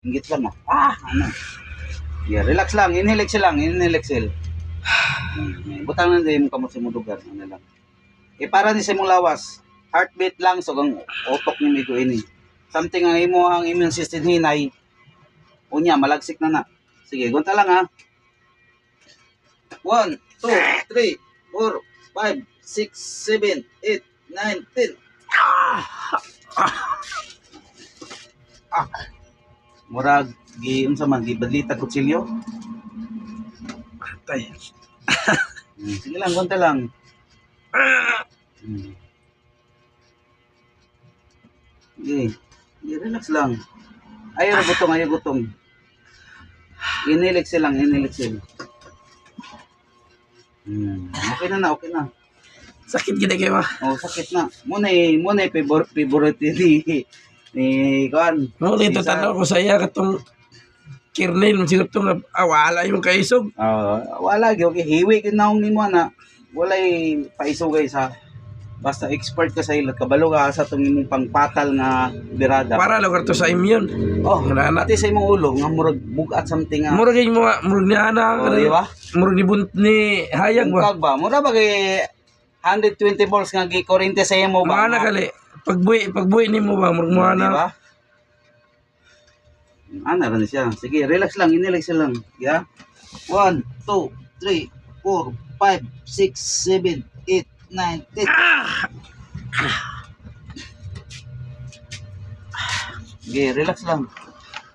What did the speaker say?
Inggit lang mo. Ano. Yeah, relax lang. Inhale, exhale lang. Inhale, exhale. Butang na din mo kamot sa mudugan. Ano lang. Para ni sa imong lawas. Heartbeat lang. So, ang otok ni Migo ini. Something ang imo ang immune system hinay. Unya, malagsik na na. Sige, gunta lang ha. 1, 2, 3, 4, 5, 6, 7, 8, 9, 10. Murag unsa man gibadlita kutsilyo. Tay. Sige lang, gunta lang. Sige, relax lang. Ayaw gutong. Inhale, exhale lang, inhale, exhale. Okay na. Sakit gid kay ba? Oh, sakit na. Muna favorite ni Kuan. No, dito tanaw ko sa iya katong kernel siguro tong wala yung kaisog. Wala gyud okay. Hiwi gid naong nimo na. Walay paisugay sa basta expert ka sa ila kabalo ka sa tong imong pangpatal nga birada. Para lugar to sa immune. Oh, pati sa imong ulo nga murag bugat something nga. Murag yung mga murag ni ana di ba? Murag ni hayag ba? Bungkag ba? Mura ba kay 120 volts nga gikurente sa imo ba? Mana kali pagbuhi nimo ba murag mo ana. Di ba? Ana rin siya. Sige, relax lang, inhale lang. Yeah. 1, 2, 3, 4, 5, 6, 7, 8, 9, 10. Sige, relax lang.